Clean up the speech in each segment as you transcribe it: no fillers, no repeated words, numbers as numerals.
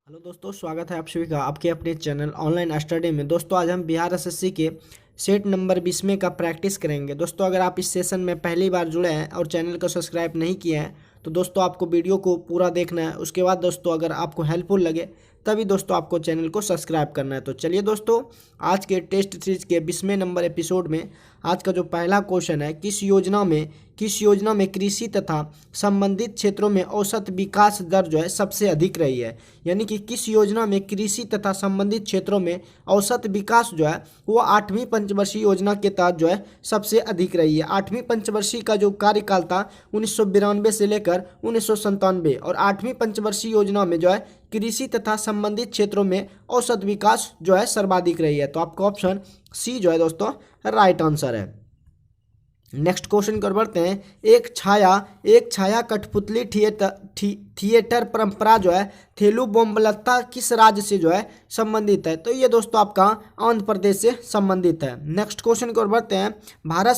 Hello दोस्तों, स्वागत है आप सभी का आपके अपने चैनल ऑनलाइन स्टडी में। दोस्तों आज हम बिहार एसएससी के सेट नंबर 20 में का प्रैक्टिस करेंगे। दोस्तों अगर आप इस सेशन में पहली बार जुड़े हैं और चैनल को सब्सक्राइब नहीं किए हैं तो दोस्तों आपको वीडियो को पूरा देखना है। उसके बाद दोस्तों अगर आपको हेल्पफुल लगे तभी दोस्तों आपको चैनल को सब्सक्राइब करना है। तो चलिए दोस्तों, आज के टेस्ट सीरीज के 20वें नंबर एपिसोड में आज का जो पहला क्वेश्चन है, किस योजना में कृषि तथा संबंधित क्षेत्रों में औसत विकास दर जो है सबसे अधिक रही है। यानी कि किस योजना में कृषि तथा संबंधित क्षेत्रों में औसत विकास जो है वो 8वीं पंचवर्षीय योजना के तहत जो है सबसे अधिक रही है। 8वीं पंचवर्षीय का जो कार्यकाल था 1992 से लेकर 1997 और 8वीं पंचवर्षीय योजना में जो है कृषि तथा संबंधित क्षेत्रों में औसत विकास जो है सर्वाधिक रही है। तो आपका ऑप्शन सी जो है दोस्तों राइट आंसर है। नेक्स्ट क्वेश्चन कर बढ़ते हैं। एक छाया कठपुतली थिएटर परंपरा जो है थेलु बोम्बलत्ता किस राज्य से जो है संबंधित है। तो ये दोस्तों आपका आंध्र प्रदेश से संबंधित है। नेक्स्ट क्वेश्चन को बढ़ते हैं। भारत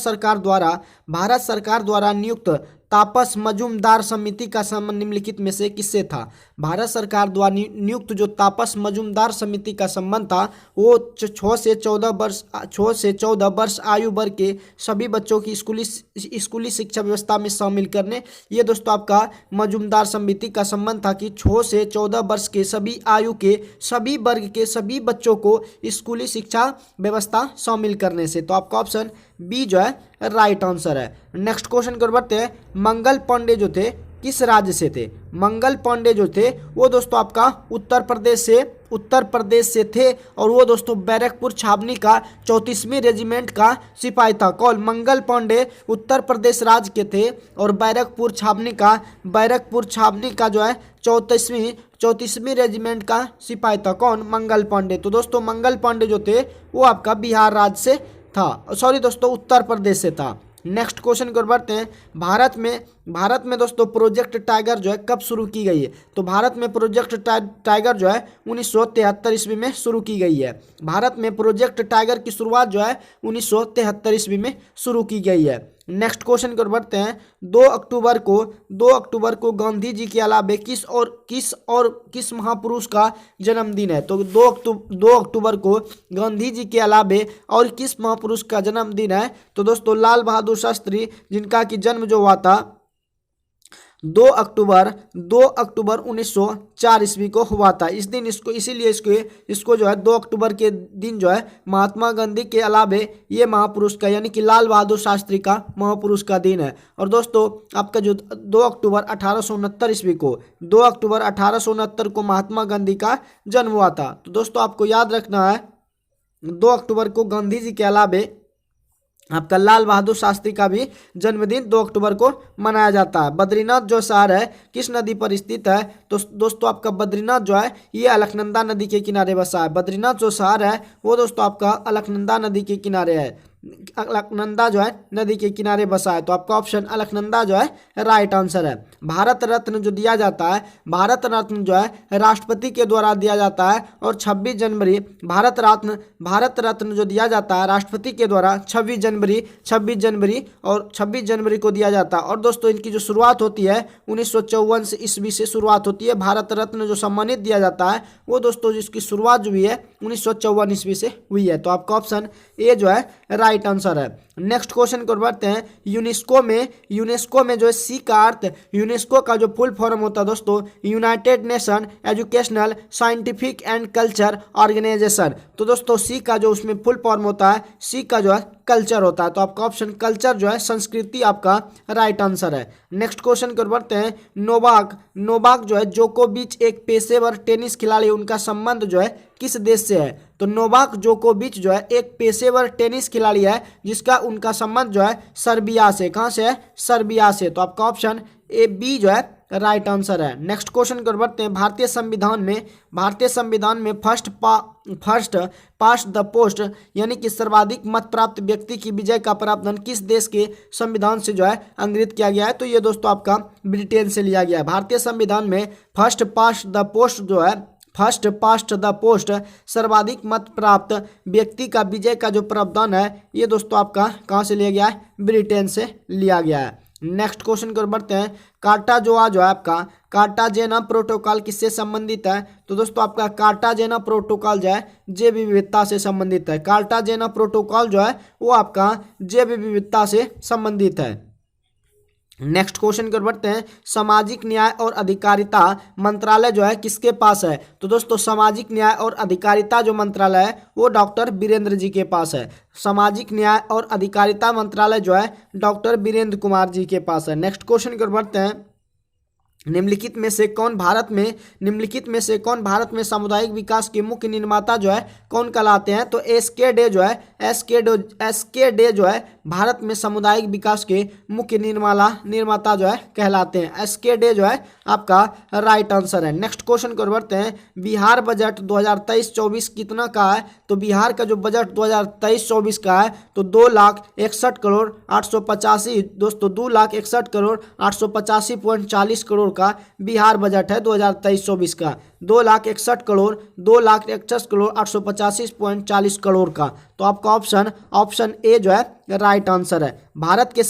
सरकार द्वारा नियुक्त तापस मजूमदार समिति का संबंध निम्नलिखित में से किससे था। भारत सरकार द्वारा नियुक्त जो तापस मजूमदार समिति का संबंध था वो 6 से 14 वर्ष आयु वर्ग के सभी बच्चों की स्कूली शिक्षा व्यवस्था में शामिल करने। ये दोस्तों आपका मजूमदार समिति का संबंध था कि 6 से 14 वर्ष के सभी आयु के सभी वर्ग के सभी बच्चों को स्कूली शिक्षा व्यवस्था शामिल करने से। तो आपका ऑप्शन बी जो है राइट आंसर है। नेक्स्ट क्वेश्चन कर बढ़ते हैं। मंगल पांडे जो थे किस राज्य से थे। मंगल पांडे जो थे वो दोस्तों आपका उत्तर प्रदेश से थे और वो दोस्तों बैरकपुर छावनी का 34वीं रेजिमेंट का सिपाही था। कौन? मंगल पांडे उत्तर प्रदेश राज्य के थे और बैरकपुर छावनी का जो है 34वीं रेजिमेंट का सिपाही था। कौन? मंगल पांडे। तो दोस्तों मंगल पांडे जो थे वो आपका बिहार राज्य से था, सॉरी दोस्तों उत्तर प्रदेश से था। नेक्स्ट क्वेश्चन को बढ़ते हैं। भारत में दोस्तों प्रोजेक्ट टाइगर जो है कब शुरू की गई है। तो भारत में प्रोजेक्ट टाइगर जो है 1973 ईस्वी में शुरू की गई है। भारत में प्रोजेक्ट टाइगर की शुरुआत जो है 1973 ईस्वी में शुरू की गई है। नेक्स्ट क्वेश्चन को बढ़ते हैं। 2 अक्टूबर को गांधी जी के अलावे किस महापुरुष का जन्मदिन है। तो 2 अक्टूबर को गांधी जी के अलावे और किस महापुरुष का जन्मदिन है। तो दोस्तों लाल बहादुर शास्त्री, जिनका कि जन्म जो हुआ था 2 अक्टूबर 1904 ईस्वी को हुआ था। इस दिन इसको जो है 2 अक्टूबर के दिन जो है महात्मा गांधी के अलावे ये महापुरुष का यानी कि लाल बहादुर शास्त्री का महापुरुष का दिन है। और दोस्तों आपका जो 2 अक्टूबर 1869 ईस्वी को 2 अक्टूबर 1869 को महात्मा गांधी का जन्म हुआ था। तो दोस्तों आपको याद रखना है 2 अक्टूबर को गांधी जी के अलावे आपका लाल बहादुर शास्त्री का भी जन्मदिन 2 अक्टूबर को मनाया जाता है। बद्रीनाथ जो शहर है किस नदी पर स्थित है। तो दोस्तों आपका बद्रीनाथ जो है ये अलकनंदा नदी के किनारे बसा है। बद्रीनाथ जो शहर है वो दोस्तों आपका अलकनंदा नदी के किनारे है। अलकनंदा जो है नदी के किनारे बसा है। तो आपका ऑप्शन अलकनंदा जो है राइट आंसर है। भारत रत्न जो दिया जाता है, भारत रत्न जो है राष्ट्रपति के द्वारा दिया जाता है और 26 जनवरी भारत रत्न जो दिया जाता है राष्ट्रपति के द्वारा 26 जनवरी को दिया जाता है। और दोस्तों इनकी जो शुरुआत होती है 1954 ईस्वी से शुरुआत होती है। भारत रत्न जो सम्मानित दिया जाता है वो दोस्तों जिसकी शुरुआत जो हुई है 1954 ईस्वी से हुई है। तो आपका ऑप्शन ए जो है राइट आंसर है। नेक्स्ट क्वेश्चन को बढ़ते हैं। यूनेस्को में जो है सी का अर्थ, यूनेस्को का जो फुल फॉर्म होता है दोस्तों united nation educational scientific and culture organization. तो दोस्तों सी का जो उसमें फुल फॉर्म होता है, सी का जो है कल्चर होता है। तो आपका ऑप्शन कल्चर जो है संस्कृति आपका राइट आंसर है। नेक्स्ट क्वेश्चन को बढ़ते हैं। नोवाक जो है जोकोविच एक पेशेवर टेनिस खिलाड़ी, उनका संबंध जो है किस देश से है। तो नोवाक जोकोविच जो है एक पेशेवर टेनिस खिलाड़ी है जिसका उनका संबंध जो है सर्बिया से। कहाँ से है? सर्बिया से। तो आपका ऑप्शन ए बी जो है राइट आंसर है। नेक्स्ट क्वेश्चन कर बढ़ते हैं। भारतीय संविधान में फर्स्ट पास्ट द पोस्ट यानी कि सर्वाधिक मत प्राप्त व्यक्ति की विजय का प्रावधान किस देश के संविधान से जो है अंग्रेजित किया गया है। तो ये दोस्तों आपका ब्रिटेन से लिया गया है। भारतीय संविधान में फर्स्ट पास्ट द पोस्ट सर्वाधिक मत प्राप्त व्यक्ति का विजय का जो प्रावधान है ये दोस्तों आपका कहाँ से लिया गया है? ब्रिटेन से लिया गया है। नेक्स्ट क्वेश्चन की ओर बढ़ते हैं। कार्टाजोआ जो है आपका कार्टाजेना प्रोटोकॉल किससे संबंधित है? तो दोस्तों आपका कार्टाजेना प्रोटोकॉल जो है जैव विविधता से संबंधित है। कार्टाजेना प्रोटोकॉल जो है वो आपका जैव विविधता से संबंधित है। नेक्स्ट क्वेश्चन कर बढ़ते हैं। सामाजिक न्याय और अधिकारिता मंत्रालय जो है किसके पास है? तो दोस्तों सामाजिक न्याय और अधिकारिता जो मंत्रालय है वो डॉक्टर बीरेंद्र जी के पास है। सामाजिक न्याय और अधिकारिता मंत्रालय जो है डॉक्टर बीरेंद्र कुमार जी के पास है। नेक्स्ट क्वेश्चन कर बढ़ते हैं। निम्नलिखित में से कौन भारत में सामुदायिक विकास के मुख्य निर्माता जो है कौन कहलाते हैं? तो एसके डे जो है भारत में सामुदायिक विकास के मुख्य निर्माता जो है कहलाते हैं। एसके डे जो है आपका राइट आंसर है। नेक्स्ट क्वेश्चन को बढ़ते हैं। बिहार बजट 2023-24 कितना का है? तो बिहार का जो बजट 2023-24 का है तो 2,61,885 दोस्तों 2,61,885.40 करोड़ का बिहार बजट है 2023-24 का। 2,61,885,885.40 करोड़ का। तो आपका ऑप्शन ए जो है राइट आंसर है। भारत के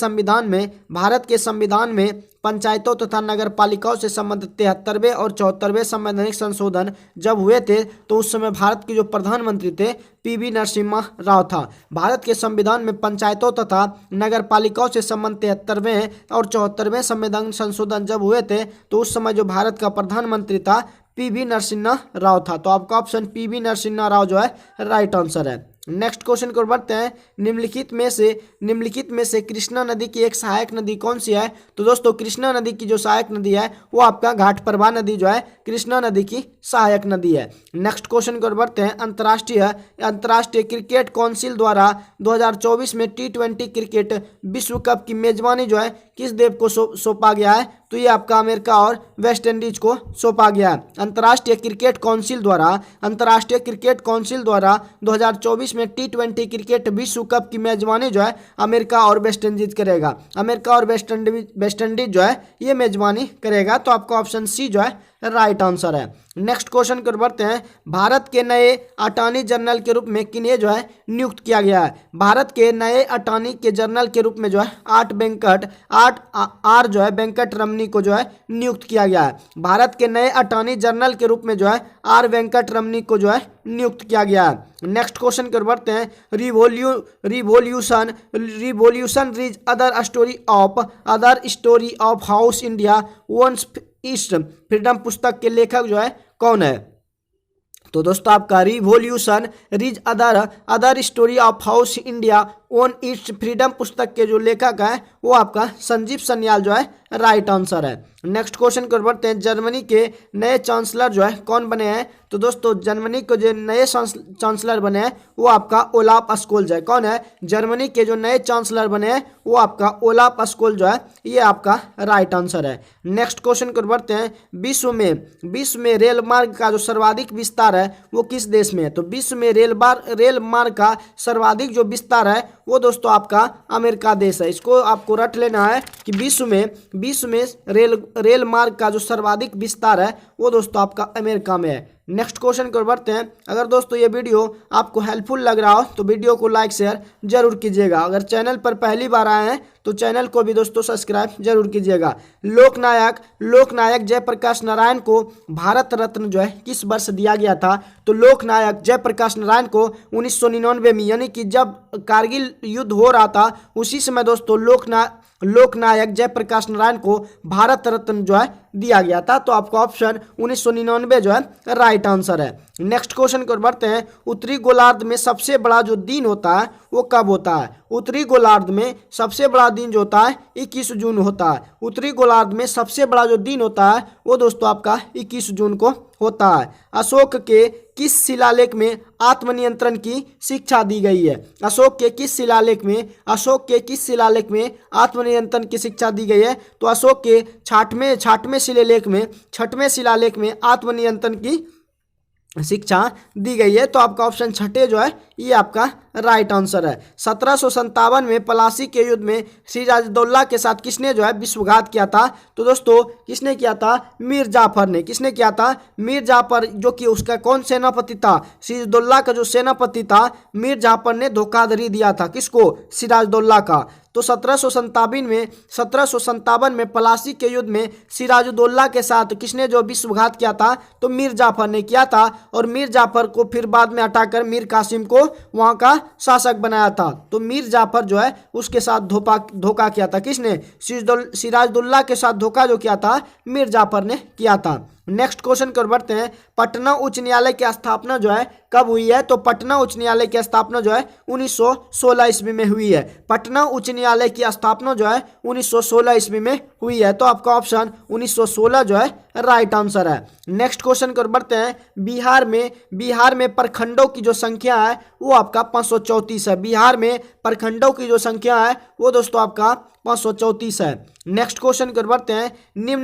संविधान में पंचायतों तथा नगर पालिकाओं से संबंधित 73वें और 74वें संवैधानिक संशोधन जब हुए थे तो उस समय भारत के जो प्रधानमंत्री थे पीवी नरसिम्हा राव था। भारत के संविधान में पंचायतों तथा नगर पालिकाओं से संबंधित 73वें और 74वें संवैधानिक संशोधन जब हुए थे तो उस समय जो भारत का प्रधानमंत्री था पीवी नरसिम्हा राव था। तो आपका ऑप्शन पीवी नरसिम्हा राव जो है राइट आंसर है। नेक्स्ट क्वेश्चन को बढ़ते हैं। निम्नलिखित में से कृष्णा नदी की एक सहायक नदी कौन सी है? तो दोस्तों कृष्णा नदी की जो सहायक नदी है वो आपका घाटप्रभा नदी जो है कृष्णा नदी की सहायक नदी है। नेक्स्ट क्वेश्चन को बढ़ते हैं। अंतर्राष्ट्रीय क्रिकेट काउंसिल द्वारा 2024 में T20 क्रिकेट विश्व कप की मेजबानी जो है किस देश को सौंपा गया है? तो ये आपका अमेरिका और वेस्ट इंडीज को सौंपा गया है। अंतर्राष्ट्रीय क्रिकेट काउंसिल द्वारा 2024 में T20 क्रिकेट विश्व कप की मेजबानी जो है अमेरिका और वेस्ट इंडीज करेगा। अमेरिका और वेस्ट इंडीज जो है ये मेजबानी करेगा। तो आपका ऑप्शन सी जो है राइट आंसर है। नेक्स्ट क्वेश्चन कर बढ़ते हैं। भारत के नए अटॉर्नी जनरल के रूप में किन्हें जो है नियुक्त किया गया है? भारत के नए अटॉर्नी के जनरल के रूप में जो है आर वेंकट रमनी को जो है नियुक्त किया गया है। भारत के नए अटॉर्नी जनरल के रूप में जो है आर वेंकट रमनी को जो है नियुक्त किया गया है। नेक्स्ट क्वेश्चन कर बढ़ते हैं। Revolutionaries other story of how India won ईस्ट फ्रीडम पुस्तक के लेखक जो है कौन है? तो दोस्तों आपका revolutionaries other story of how India won its freedom पुस्तक के जो लेखक है वो आपका संजीव सन्याल जो है राइट आंसर है। नेक्स्ट क्वेश्चन को बढ़ते हैं। जर्मनी के नए चांसलर जो है कौन बने हैं? तो दोस्तों जर्मनी के जो नए चांसलर बने हैं वो आपका ओलाफ स्कोल्ज है। कौन है? जर्मनी के जो नए चांसलर बने हैं वो आपका ओलाफ स्कोल्ज जो है ये आपका राइट आंसर है। नेक्स्ट क्वेश्चन को बढ़ते हैं। विश्व में रेल मार्ग का जो सर्वाधिक विस्तार है वो किस देश में है? तो विश्व में रेल मार्ग का सर्वाधिक जो विस्तार है वो दोस्तों आपका अमेरिका देश है। इसको आपको रट लेना है कि विश्व में रेल मार्ग का जो सर्वाधिक विस्तार है वो दोस्तों आपका अमेरिका में है। नेक्स्ट क्वेश्चन को बढ़ते हैं। अगर दोस्तों ये वीडियो आपको हेल्पफुल लग रहा हो तो वीडियो को लाइक शेयर जरूर कीजिएगा। अगर चैनल पर पहली बार आए हैं तो चैनल को भी दोस्तों सब्सक्राइब जरूर कीजिएगा। लोकनायक जयप्रकाश नारायण को भारत रत्न जो है किस वर्ष दिया गया था? तो लोकनायक जयप्रकाश नारायण को 1999 में यानी कि जब कारगिल युद्ध हो रहा था उसी समय दोस्तों लोकनायक जयप्रकाश नारायण को भारत रत्न जो है दिया गया था। तो आपका ऑप्शन 1999 जो है राइट आंसर है। नेक्स्ट क्वेश्चन को बढ़ते हैं। उत्तरी गोलार्ध में सबसे बड़ा जो दिन होता है वो कब होता है? उत्तरी गोलार्ध में सबसे बड़ा दिन जो होता है 21 जून होता है। उत्तरी गोलार्ध में सबसे बड़ा जो दिन होता है वो दोस्तों आपका 21 जून को होता है। अशोक के किस शिलालेख में आत्मनियंत्रण की शिक्षा दी गई है? अशोक के किस शिलालेख में आत्मनियंत्रण की शिक्षा दी गई है? तो अशोक के छठवें शिलालेख में आत्मनियंत्रण की शिक्षा दी गई है। तो आपका ऑप्शन छठे जो है ये आपका राइट आंसर है। 1757 में प्लासी के युद्ध में सिराजुद्दौला के साथ किसने जो है विश्वघात किया था? तो दोस्तों किसने किया था? मीर जाफर ने। किसने किया था? मीर जाफर, जो कि उसका कौन सेनापति था? सिराजुद्दौला का जो सेनापति था मीर जाफर ने धोखाधड़ी दिया था। किसको? सिराजुद्दौला का। तो 1757 में प्लासी के युद्ध में सिराजुद्दौला के साथ किसने जो विश्वघात किया था, तो मीर जाफर ने किया था। और मीर जाफर को फिर बाद में हटाकर मीर कासिम को वहां का शासक बनाया था। तो मीर जाफर जो है उसके साथ धोखा किया था। किसने? सिराजुद्दौला के साथ धोखा जो किया था मीर जाफर ने किया था। नेक्स्ट क्वेश्चन कर बढ़ते हैं। पटना उच्च न्यायालय की स्थापना जो है कब हुई है? तो पटना उच्च न्यायालय की स्थापना जो है 1916 ईस्वी में हुई है। पटना उच्च न्यायालय की स्थापना जो है 1916 ईस्वी में हुई है। तो आपका ऑप्शन 1916 जो है राइट आंसर है। नेक्स्ट क्वेश्चन कर बढ़ते हैं। बिहार में प्रखंडों की जो संख्या है वो आपका 534 है। बिहार में प्रखंडों की जो संख्या है वो दोस्तों आपका 534 है। नेक्स्ट क्वेश्चन कर बढ़ते हैं। निम्न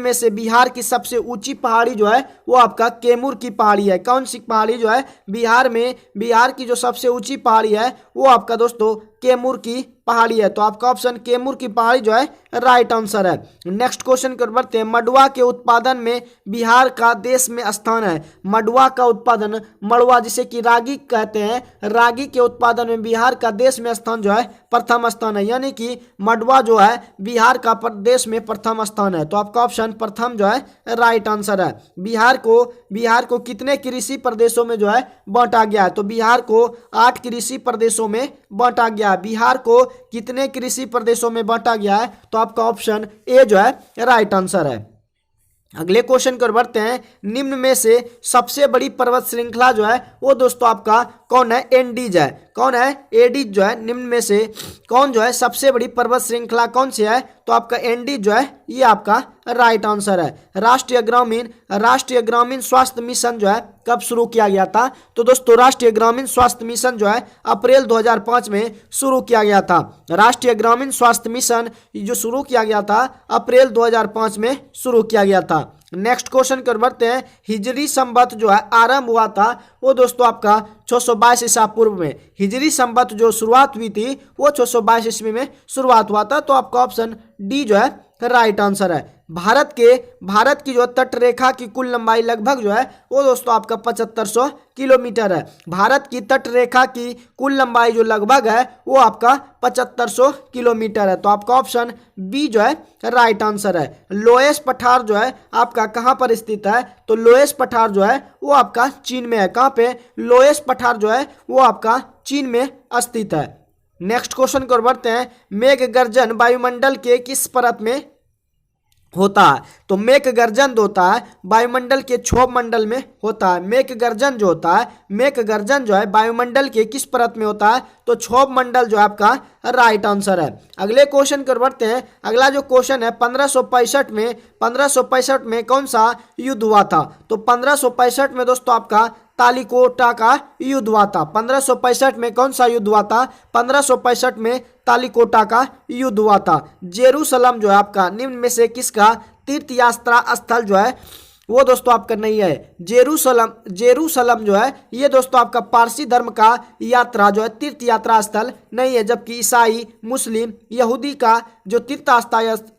में से बिहार की सबसे ऊंची पहाड़ी जो है वो आपका कैमूर की पहाड़ी है। कौन सी पहाड़ी जो है बिहार की जो सबसे ऊंची पहाड़ी है वो आपका दोस्तों कैमूर की पहाड़ी है। तो आपका ऑप्शन कैमूर की पहाड़ी जो है राइट आंसर है। नेक्स्ट क्वेश्चन कर बढ़ते हैं। मडुआ के उत्पादन में बिहार का देश में स्थान है। मडुआ का उत्पादन, मड़ुआ जिसे कि रागी कहते हैं, रागी के उत्पादन में बिहार का देश में स्थान जो है प्रथम स्थान है। यानी कि मडुआ जो है बिहार का देश में प्रथम स्थान है। तो आपका ऑप्शन प्रथम जो है राइट आंसर है। बिहार को कितने कृषि प्रदेशों में जो है बांटा गया है? तो बिहार को 8 कृषि प्रदेशों में बांटा गया है। बिहार को कितने कृषि प्रदेशों में बांटा गया है? तो आपका ऑप्शन ए जो है राइट आंसर है। अगले क्वेश्चन कर बढ़ते हैं। निम्न में से सबसे बड़ी पर्वत श्रृंखला जो है वो दोस्तों आपका कौन है? एंडीज है। कौन है? एंडीज जो है। निम्न में से कौन जो है सबसे बड़ी पर्वत श्रृंखला कौन सी है? तो आपका एंडीज जो है ये आपका राइट आंसर है। राष्ट्रीय ग्रामीण स्वास्थ्य मिशन जो है कब शुरू किया गया था? तो दोस्तों राष्ट्रीय ग्रामीण स्वास्थ्य मिशन जो है अप्रैल 2005 में शुरू किया गया था। राष्ट्रीय ग्रामीण स्वास्थ्य मिशन जो शुरू किया गया था अप्रैल 2005 में शुरू किया गया था। नेक्स्ट क्वेश्चन कर बढ़ते हैं। हिजरी संवत जो है आरंभ हुआ था वो दोस्तों आपका 622 ईसा पूर्व में। हिजरी संवत जो शुरुआत हुई थी वो 622 ईस्वी में शुरुआत हुआ था। तो आपका ऑप्शन डी जो है राइट आंसर है। भारत की जो तट रेखा की कुल लंबाई लगभग जो है वो दोस्तों आपका 7500 किलोमीटर है। भारत की तट रेखा की कुल लंबाई जो लगभग है वो आपका 7500 किलोमीटर है। तो आपका ऑप्शन बी जो है राइट आंसर है। लोएस पठार जो है आपका कहाँ पर स्थित है? तो लोएस पठार जो है वो आपका चीन में है। कहाँ पे? लोएस पठार जो है वो आपका चीन में स्थित है। नेक्स्ट क्वेश्चन को बढ़ते हैं। मेघ गर्जन वायुमंडल के किस परत में होता है? तो मेघ गर्जन होता है वायुमंडल के क्षोभ मंडल में होता है। मेघ गर्जन जो है वायुमंडल के किस परत में होता है? तो क्षोभ मंडल जो है आपका राइट आंसर है। अगले क्वेश्चन कर बढ़ते हैं। अगला जो क्वेश्चन है 1565 में कौन सा युद्ध हुआ था? तो 1565 में दोस्तों आपका तालिकोटा का युद्ध हुआ था। 1565 में कौन सा युद्ध हुआ था? 1565 में तालिकोटा का युद्ध हुआ था। जेरूसलम जो है आपका निम्न में से किसका तीर्थ यात्रा स्थल जो है वो दोस्तों आपका नहीं है। जेरूसलम जो है ये दोस्तों आपका पारसी धर्म का यात्रा जो है तीर्थ यात्रा स्थल नहीं है। जबकि ईसाई, मुस्लिम, यहूदी का जो तीर्थ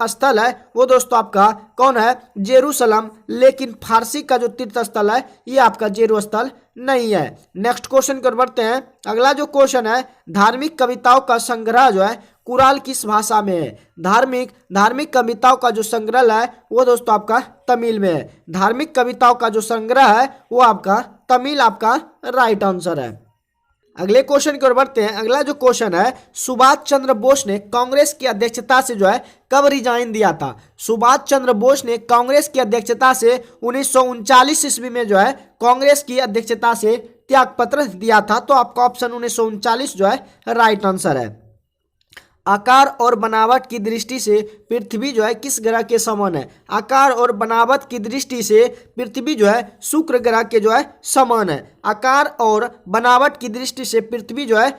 स्थल है वो दोस्तों आपका कौन है? जेरूसलम। लेकिन फारसी का जो तीर्थ स्थल है ये आपका जेरूसलम नहीं है। नेक्स्ट क्वेश्चन कर बढ़ते हैं। अगला जो क्वेश्चन है धार्मिक कविताओं का संग्रह जो है कुराल किस भाषा में है? धार्मिक कविताओं का जो संग्रह है वो दोस्तों आपका तमिल में है। धार्मिक कविताओं का जो संग्रह है वो आपका तमिल आपका राइट आंसर है। अगले क्वेश्चन की ओर बढ़ते हैं। अगला जो क्वेश्चन है सुभाष चंद्र बोस ने कांग्रेस की अध्यक्षता से जो है कब रिजाइन दिया था? सुभाष चंद्र बोस ने कांग्रेस की अध्यक्षता से 1939 ईस्वी में जो है कांग्रेस की अध्यक्षता से त्यागपत्र दिया था। तो आपका ऑप्शन 1939 जो है राइट आंसर है। आकार और बनावट की दृष्टि से पृथ्वी जो है किस ग्रह के समान है? आकार और बनावट की दृष्टि से पृथ्वी जो है शुक्र ग्रह के जो है समान है। आकार और बनावट की दृष्टि से पृथ्वी जो है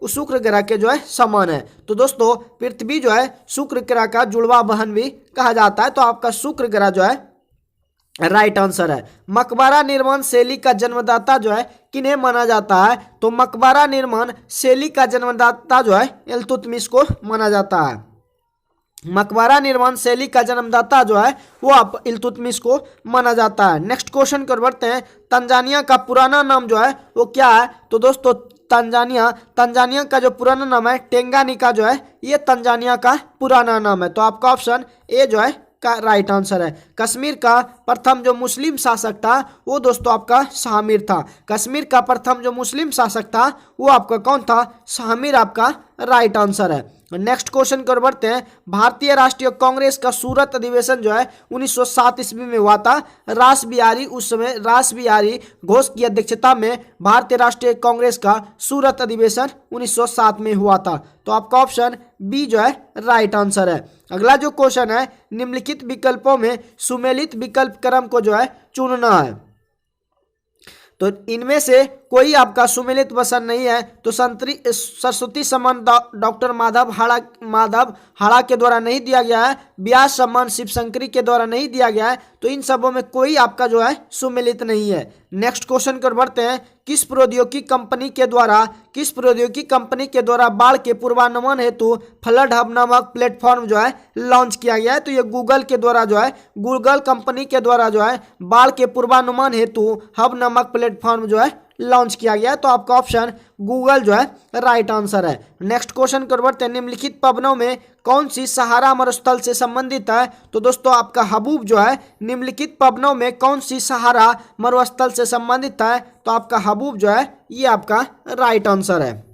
शुक्र ग्रह के जो है समान है। तो दोस्तों पृथ्वी जो है शुक्र ग्रह का जुड़वा बहन भी कहा जाता है। तो आपका शुक्र ग्रह जो है राइट आंसर है। मकबरा निर्माण शैली का जन्मदाता जो है किन्हें माना जाता है? तो मकबरा निर्माण शैली का जन्मदाता जो है इल्तुतमिश को माना जाता है। मकबरा निर्माण शैली का जन्मदाता जो है वो आप इल्तुतमिश को माना जाता है। नेक्स्ट क्वेश्चन कर बढ़ते हैं। तंजानिया का पुराना नाम जो है वो क्या है? तो दोस्तों तंजानिया, तंजानिया का जो पुराना नाम है टेंगानिका जो है ये तंजानिया का पुराना नाम है। तो आपका ऑप्शन ए जो है का राइट आंसर है। कश्मीर का प्रथम जो मुस्लिम शासक था वो दोस्तों आपका शामिर था। कश्मीर का प्रथम जो मुस्लिम शासक था वो आपका कौन था? शामिर आपका राइट आंसर है। नेक्स्ट क्वेश्चन की ओर बढ़ते हैं। भारतीय राष्ट्रीय कांग्रेस का सूरत अधिवेशन जो है 1907 ईस्वी में हुआ था। रास बिहारी उस समय रास बिहारी घोष की अध्यक्षता में भारतीय राष्ट्रीय कांग्रेस का सूरत अधिवेशन 1907 में हुआ था। तो आपका ऑप्शन बी जो है राइट आंसर है। अगला जो क्वेश्चन है, निम्नलिखित विकल्पों में सुमेलित विकल्प क्रम को जो है चुनना है। तो इनमें से कोई आपका सुमेलित वचन नहीं है। तो सरस्वती सम्मान डॉक्टर माधव हाड़ा के द्वारा नहीं दिया गया है। व्यास सम्मान शिवशंकरी के द्वारा नहीं दिया गया है। तो इन सबों में कोई आपका जो है सुमेलित नहीं है। नेक्स्ट क्वेश्चन कर बढ़ते हैं। किस प्रौद्योगिकी कंपनी के द्वारा बाढ़ के पूर्वानुमान हेतु फ्लड हब नामक प्लेटफॉर्म जो है लॉन्च किया गया है? तो ये गूगल के द्वारा जो है गूगल कंपनी के द्वारा जो है बाढ़ के पूर्वानुमान हेतु हब नामक प्लेटफॉर्म जो है लॉन्च किया गया है। तो आपका ऑप्शन गूगल जो है राइट आंसर है। नेक्स्ट क्वेश्चन कर बढ़ते हैं। निम्नलिखित पवनों में कौन सी सहारा मरुस्थल से संबंधित है? तो दोस्तों आपका हबूब जो है निम्नलिखित पवनों में कौन सी सहारा मरुस्थल से संबंधित है? तो आपका हबूब जो है ये आपका राइट आंसर है।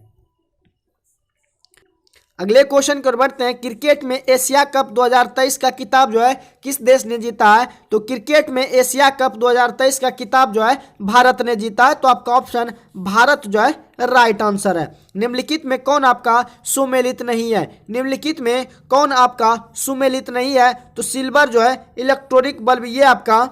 अगले क्वेश्चन कर बढ़ते हैं। क्रिकेट में एशिया कप 2023 का खिताब जो है किस देश ने जीता है? तो क्रिकेट में एशिया कप 2023 का खिताब जो है भारत ने जीता है। तो आपका ऑप्शन भारत जो है राइट आंसर है। निम्नलिखित में कौन आपका सुमेलित नहीं है? निम्नलिखित में कौन आपका सुमेलित नहीं है? तो सिल्वर जो है इलेक्ट्रॉनिक बल्ब ये आपका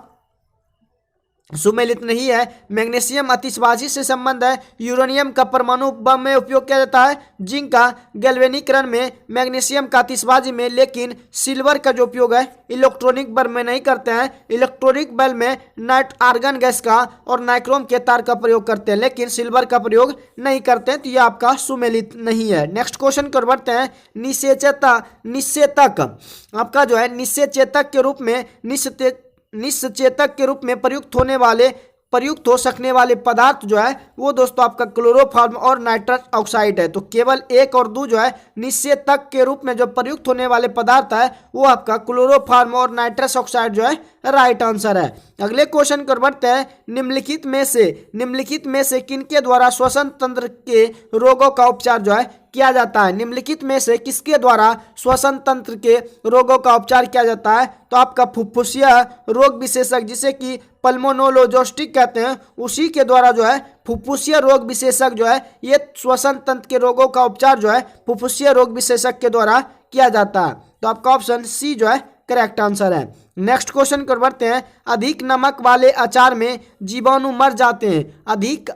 सुमेलित नहीं है। मैग्नीशियम आतिशबाजी से संबंध है। यूरेनियम का परमाणु बम में उपयोग किया जाता है। जिंक का गैल्वेनीकरण में, मैग्नीशियम का आतिशबाजी में, लेकिन सिल्वर का जो उपयोग है इलेक्ट्रॉनिक बल्ब में नहीं करते हैं। इलेक्ट्रॉनिक बल्ब में नाइट आर्गन गैस का और नाइक्रोम के तार का प्रयोग करते हैं, लेकिन सिल्वर का प्रयोग नहीं करते हैं। तो यह आपका सुमेलित नहीं है। नेक्स्ट क्वेश्चन कर बढ़ते हैं। निश्चेतक आपका जो है निश्चेतक के रूप में निश्चेतक के रूप में प्रयुक्त हो सकने वाले पदार्थ जो है वो दोस्तों आपका क्लोरोफॉर्म और नाइट्रस ऑक्साइड है। तो केवल 1 और 2 जो है निश्चेतक के रूप में जो प्रयुक्त होने वाले पदार्थ है वो आपका क्लोरोफॉर्म और नाइट्रस ऑक्साइड जो है राइट आंसर है। अगले क्वेश्चन कर बढ़ते हैं। निम्नलिखित में से किनके द्वारा श्वसन तंत्र के रोगों का उपचार जो है किया जाता है? निम्नलिखित में से किसके द्वारा श्वसन तंत्र के रोगों का उपचार किया जाता है? तो आपका फुफ्फुसिया रोग विशेषज्ञ जिसे कि पल्मोनोलॉजिस्ट कहते हैं उसी के द्वारा जो है फुफ्फुसिया रोग विशेषज्ञ जो है ये श्वसन तंत्र के रोगों का उपचार जो है फुफ्फुसिया रोग विशेषज्ञ के द्वारा किया जाता है। तो आपका ऑप्शन सी जो है करेक्ट आंसर है। नेक्स्ट क्वेश्चन कर बढ़ते हैं। अधिक नमक वाले अचार में जीवाणु मर जाते हैं। अधिक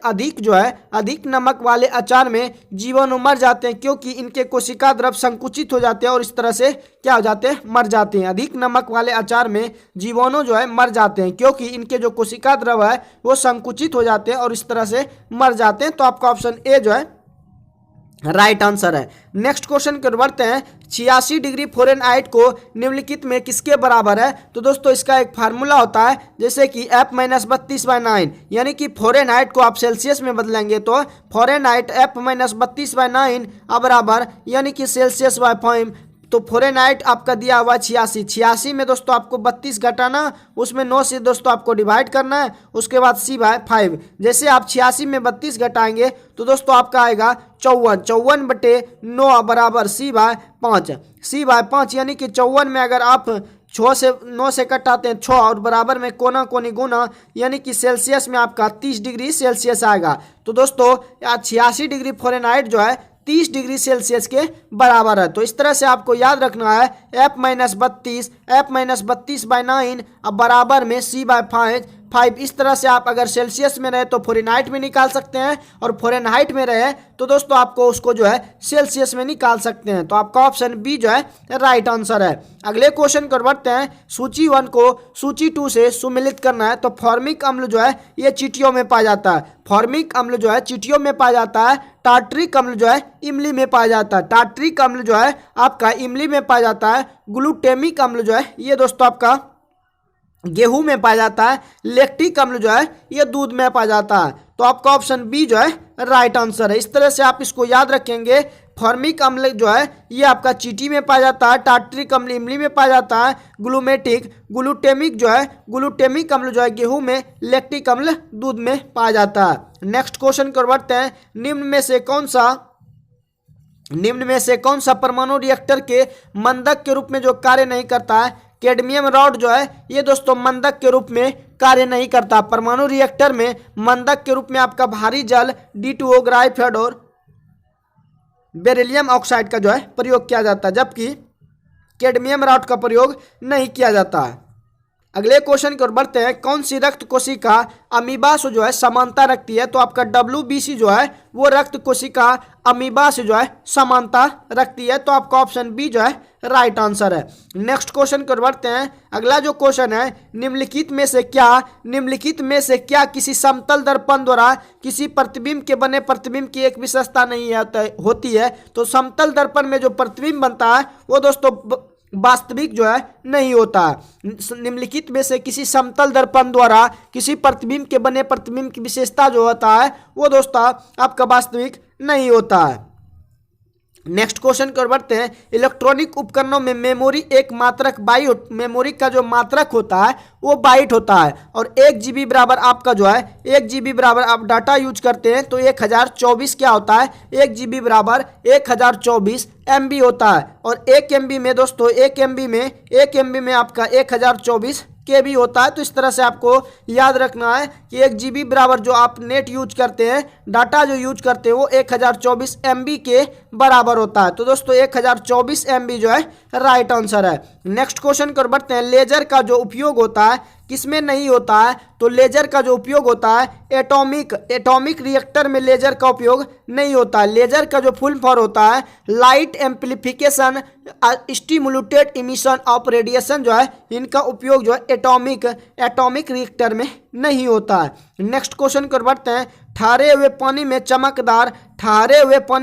नमक वाले अचार में जीवाणु मर जाते हैं क्योंकि इनके कोशिका द्रव संकुचित हो जाते हैं और इस तरह से क्या हो जाते हैं? मर जाते हैं। अधिक नमक वाले अचार में जीवाणु जो है मर जाते हैं क्योंकि इनके जो कोशिका द्रव है वो संकुचित हो जाते हैं और इस तरह से मर जाते हैं। तो आपका ऑप्शन ए जो है राइट आंसर है। नेक्स्ट क्वेश्चन कर बढ़ते हैं। 86 डिग्री फ़ारेनहाइट को निम्नलिखित में किसके बराबर है? तो दोस्तों इसका एक फार्मूला होता है जैसे कि F-32/9 यानी कि फ़ारेनहाइट को आप सेल्सियस में बदलेंगे तो फ़ारेनहाइट F-32/9 बराबर यानी कि सेल्सियस बाय 5। तो फ़ारेनहाइट आपका दिया हुआ 86 में दोस्तों आपको 32 घटाना, उसमें 9 से दोस्तों आपको डिवाइड करना है, उसके बाद C/5। जैसे आप 86 में 32 घटाएंगे तो दोस्तों आपका आएगा 54/9 बराबर C/5 यानी कि 54 में अगर आप 9 से कटाते हैं 6 और बराबर में कोना कोनी गुना यानी कि सेल्सियस में आपका 30 डिग्री सेल्सियस आएगा। तो दोस्तों 86 डिग्री फ़ारेनहाइट जो है 30 डिग्री सेल्सियस के बराबर है। तो इस तरह से आपको याद रखना है F-32/9 अब बराबर में C/5। इस तरह से आप अगर सेल्सियस में रहे तो फ़ारेनहाइट में निकाल सकते हैं और फ़ारेनहाइट में रहे तो दोस्तों आपको उसको जो है सेल्सियस में निकाल सकते हैं। तो आपका ऑप्शन बी जो है राइट आंसर है। अगले क्वेश्चन कर बढ़ते हैं। सूची 1 को सूची 2 से सुमेलित करना है। तो फॉर्मिक अम्ल जो है ये चींटियों में पाया जाता है। फॉर्मिक अम्ल जो है चींटियों में पाया जाता है। टार्टरिक अम्ल जो है इमली में पाया जाता है। टार्टरिक अम्ल जो है आपका इमली में पाया जाता है। ग्लूटेमिक अम्ल जो है ये दोस्तों आपका गेहूं में पाया जाता है। लैक्टिक अम्ल जो है ये दूध में पाया जाता है। तो आपका ऑप्शन बी जो है राइट आंसर है। इस तरह से आप इसको याद रखेंगे। फॉर्मिक अम्ल जो है ये आपका चींटी में पाया जाता है। टार्टरिक अम्ल इमली में पाया जाता है। ग्लूटेमिक जो है ग्लूटेमिक अम्ल जो है गेहूं में, लैक्टिक अम्ल दूध में पाया जाता है। नेक्स्ट क्वेश्चन कर बढ़ते हैं। निम्न में से कौन सा परमाणु रिएक्टर के मंदक के रूप में जो कार्य नहीं करता है? कैडमियम रॉड जो है ये दोस्तों मंदक के रूप में कार्य नहीं करता। परमाणु रिएक्टर में मंदक के रूप में आपका भारी जल D2O ग्राफाइट और बेरिलियम ऑक्साइड का जो है प्रयोग किया जाता है, जबकि कैडमियम रॉड का प्रयोग नहीं किया जाता है। अगले क्वेश्चन की ओर बढ़ते हैं। कौन सी रक्त कोशिका अमीबा से जो है समानता रखती है? तो आपका WBC जो है वो रक्त कोशिका अमीबा से जो है समानता रखती है। तो आपका ऑप्शन बी जो है राइट आंसर है। नेक्स्ट क्वेश्चन की ओर बढ़ते हैं। अगला जो क्वेश्चन है, निम्नलिखित में से क्या किसी समतल दर्पण द्वारा किसी प्रतिबिंब के बने प्रतिबिंब की एक विशेषता नहीं होती है? तो समतल दर्पण में जो प्रतिबिंब बनता है वो दोस्तों वास्तविक जो है नहीं होता है। निम्नलिखित में से किसी समतल दर्पण द्वारा किसी प्रतिबिंब के बने प्रतिबिंब की विशेषता जो होता है वो दोस्तों आपका वास्तविक नहीं होता है। नेक्स्ट क्वेश्चन की ओर बढ़ते हैं। इलेक्ट्रॉनिक उपकरणों में मेमोरी एक मात्रक बाइट, मेमोरी का जो मात्रक होता है वो बाइट होता है। और 1 GB बराबर आपका जो है 1 GB बराबर आप डाटा यूज करते हैं तो 1024 क्या होता है? 1 GB बराबर 1024 MB होता है। और 1 MB में दोस्तों 1 MB में आपका 1024 KB होता है। तो इस तरह से आपको याद रखना है कि 1 GB बराबर जो आप नेट यूज करते हैं, डाटा जो यूज करते हैं वो 1024 MB के बराबर होता है। तो दोस्तों 1024 MB जो है राइट आंसर है। नेक्स्ट क्वेश्चन कर बढ़ते हैं। लेजर का जो उपयोग होता है किसमें नहीं होता है? तो लेजर का जो उपयोग होता है एटॉमिक रिएक्टर में लेजर का उपयोग नहीं होता है। लेजर का जो फुल फॉर्म होता है light amplification stimulated emission of radiation जो है इनका उपयोग जो है एटॉमिक रिएक्टर में नहीं होता है। नेक्स्ट क्वेश्चन कर बढ़ते हैं। ठहरे हुए पानी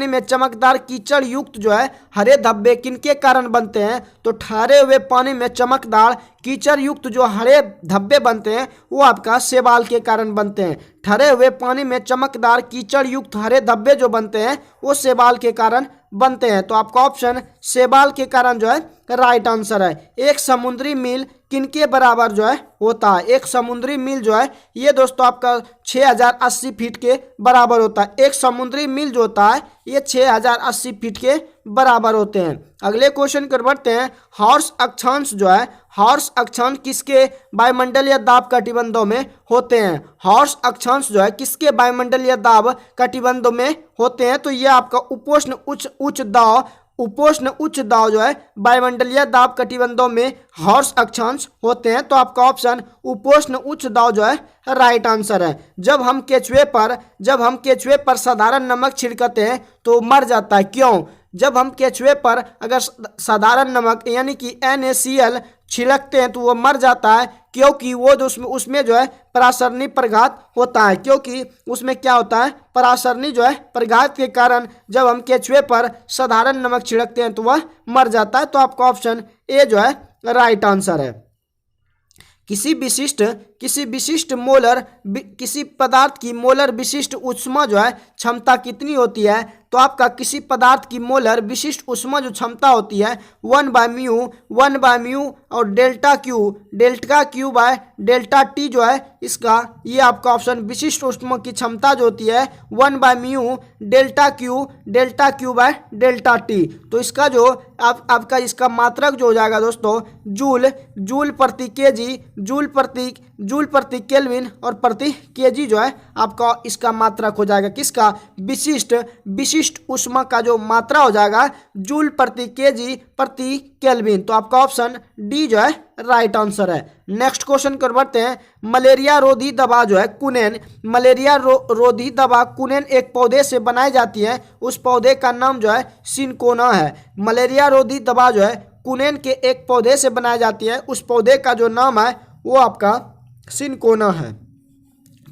में चमकदार कीचड़ युक्त जो है हरे धब्बे किनके कारण बनते हैं? तो ठहरे हुए पानी में चमकदार कीचड़ युक्त जो हरे धब्बे बनते हैं वो आपका शैवाल के कारण बनते हैं। ठहरे हुए पानी में चमकदार कीचड़ युक्त हरे धब्बे जो बनते हैं वो शैवाल के कारण बनते हैं। तो आपका ऑप्शन शैवाल के कारण जो है राइट आंसर है। एक समुद्री मील किनके बराबर जो है होता है? एक समुद्री मील जो है ये दोस्तों आपका 6080 फीट के बराबर होता है। एक समुद्री मील जो होता है ये 6080 फीट के बराबर होते हैं। अगले क्वेश्चन कर बढ़ते हैं। हॉर्स अक्षांश किसके वायुमंडलीय दाब कटिबंधों में होते हैं? हॉर्स अक्षांश जो है किसके वायुमंडलीय दाब कटिबंधों में होते हैं? तो ये आपका उपोष्ण उच्च दाब जो है वायुमंडलीय दाब कटिबंधों में हॉर्स अक्षांश होते हैं। तो आपका ऑप्शन उपोष्ण उच्च दाब जो है राइट आंसर है। जब हम केचुए पर साधारण नमक छिड़कते हैं तो मर जाता है, क्यों? जब हम केचुए पर अगर साधारण नमक यानी कि NaCl छिड़कते हैं तो वो मर जाता है, क्योंकि वो जो उसमें जो है परासरणी प्रघात होता है। क्योंकि उसमें क्या होता है? परासरणी जो है प्रघात के कारण जब हम केचुए पर साधारण नमक छिड़कते हैं तो वह मर जाता है। तो आपका ऑप्शन ए जो है राइट आंसर है। किसी पदार्थ की मोलर विशिष्ट ऊष्मा जो है क्षमता कितनी होती है? तो आपका किसी पदार्थ की मोलर विशिष्ट ऊष्मा जो क्षमता होती है 1/μ और delta Q by delta T जो है इसका ये आपका ऑप्शन विशिष्ट ऊष्मा की क्षमता जो होती है 1/μ delta Q by delta T. तो इसका जो आपका इसका मात्रक जो हो जाएगा दोस्तों जूल प्रति केल्विन और प्रति केजी जो है आपका इसका मात्रक हो जाएगा। किसका? विशिष्ट ऊष्मा का जो मात्रा हो जाएगा जूल प्रति केजी प्रति केल्विन। तो आपका ऑप्शन डी जो है राइट आंसर है। नेक्स्ट क्वेश्चन कर बढ़ते हैं। मलेरिया रोधी दवा जो है कुनेन एक पौधे से बनाई जाती है, उस पौधे का नाम जो है सिनकोना है। मलेरिया रोधी दवा जो है कुनेन के एक पौधे से बनाई जाती है, उस पौधे का जो नाम है वो आपका सिनकोना है।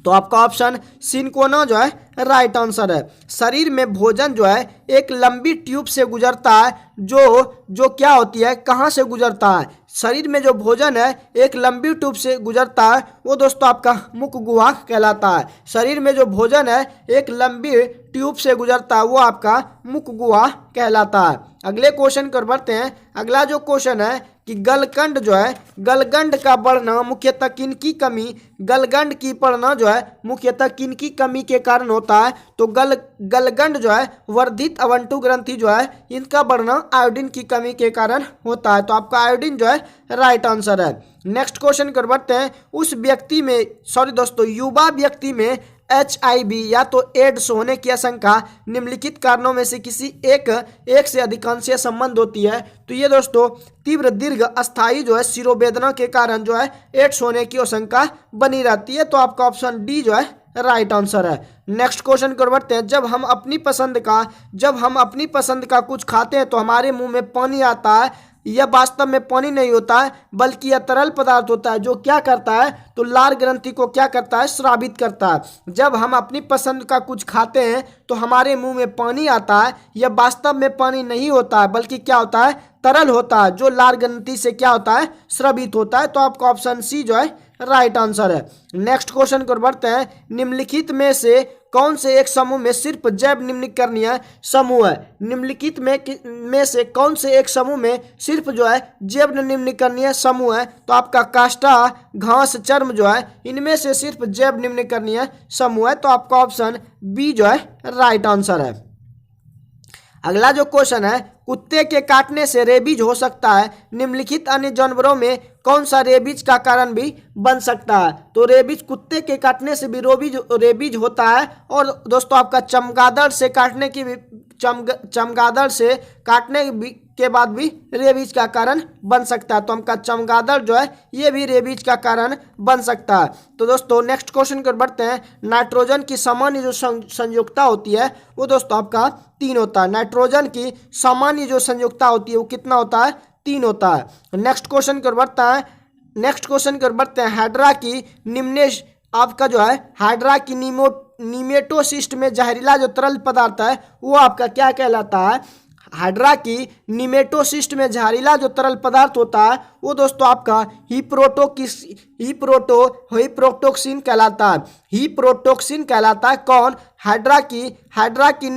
तो आपका ऑप्शन सिनकोना जो है राइट आंसर है। शरीर में भोजन जो है एक लंबी ट्यूब से गुजरता है जो क्या होती है? कहाँ से गुजरता है? शरीर में जो भोजन है एक लंबी ट्यूब से गुजरता है वो दोस्तों आपका मुख गुहा कहलाता है। शरीर में जो भोजन है एक लंबी ट्यूब से गुजरता है वो आपका मुख गुहा कहलाता है। अगले क्वेश्चन कर बढ़ते हैं। अगला जो क्वेश्चन है कि गलगंड जो है, गलगंड का बढ़ना मुख्यतः किनकी कमी, गलगंड की बढ़ना जो है मुख्यतः किनकी कमी के कारण होता है। तो गलगंड जो है वर्धित अवंटु ग्रंथि जो है इनका बढ़ना आयोडीन की कमी के कारण होता है। तो आपका आयोडीन जो है राइट आंसर है। नेक्स्ट क्वेश्चन कर बढ़ते हैं। उस व्यक्ति में युवा व्यक्ति में HIV या तो एड्स होने की आशंका निम्नलिखित कारणों में से किसी एक से अधिकांशीय संबंध होती है। तो ये दोस्तों तीव्र दीर्घ अस्थायी जो है शिरोवेदना के कारण जो है एड्स होने की आशंका बनी रहती है। तो आपका ऑप्शन डी जो है राइट आंसर है। नेक्स्ट क्वेश्चन कर बढ़ते हैं। जब हम अपनी पसंद का कुछ खाते हैं तो हमारे मुंह में पानी आता है। यह वास्तव में पानी नहीं होता है बल्कि यह तरल पदार्थ होता है जो क्या करता है तो लार ग्रंथि को क्या करता है, स्रावित करता है। जब हम अपनी पसंद का कुछ खाते हैं तो हमारे मुंह में पानी आता है। यह वास्तव में पानी नहीं होता है बल्कि क्या होता है, तरल होता है जो लार ग्रंथि से क्या होता है, स्रावित होता है। तो आपका ऑप्शन सी जो है राइट आंसर है। नेक्स्ट क्वेश्चन को बढ़ते हैं। निम्नलिखित में से कौन से एक समूह में सिर्फ जैव निम्नीकरणीय समूह है। निम्नलिखित में से कौन से एक समूह में सिर्फ जो है जैव निम्नीकरणीय समूह है। तो आपका काष्ठा, घास, चर्म जो है इनमें से सिर्फ जैव निम्नीकरणीय समूह है। तो आपका ऑप्शन बी जो है राइट आंसर है। अगला जो क्वेश्चन है, कुत्ते के काटने से रेबीज हो सकता है। निम्नलिखित अन्य जानवरों में कौन सा रेबीज का कारण भी बन सकता है। तो रेबीज, कुत्ते के काटने से भी रेबीज होता है। और दोस्तों आपका चमगादड़ से काटने के बाद भी रेबीज का कारण बन सकता है। तो हमका चमगादड़ जो है ये भी रेबीज का कारण बन सकता है। तो दोस्तों नेक्स्ट क्वेश्चन कर बढ़ते हैं। नाइट्रोजन की सामान्य जो संयुक्ता होती है वो दोस्तों आपका 3 होता है। नाइट्रोजन की सामान्य जो संयुक्ता होती है वो कितना होता है, 3 होता है। नेक्स्ट क्वेश्चन कर बढ़ते हैं। हाइड्रा की निम्नेश आपका जो है हाइड्रा की निमेटोसिस्ट में जहरीला जो तरल पदार्थ है वो आपका क्या कहलाता है। हाइड्रा की निमेटोसिस्ट में जहरीला जो तरल पदार्थ होता है वो दोस्तों आपका हिप्रोटोक्सिन कहलाता है। हिप्रोटोक्सिन कहलाता है। कौन, हाइड्रा की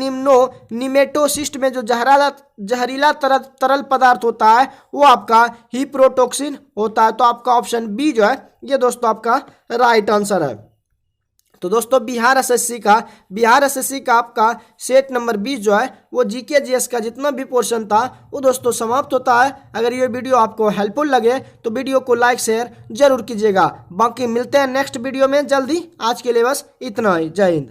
निमेटोसिस्ट में जो जहरीला तरल पदार्थ होता है वो आपका हिप्रोटोक्सिन होता है। तो आपका ऑप्शन बी जो है ये दोस्तों आपका राइट आंसर है। तो दोस्तों बिहार एसएससी का आपका सेट नंबर 20 जो है वो जीके जीएस का जितना भी पोर्शन था वो दोस्तों समाप्त होता है। अगर ये वीडियो आपको हेल्पफुल लगे तो वीडियो को लाइक शेयर जरूर कीजिएगा। बाकी मिलते हैं नेक्स्ट वीडियो में जल्दी। आज के लिए बस इतना ही। जय हिंद।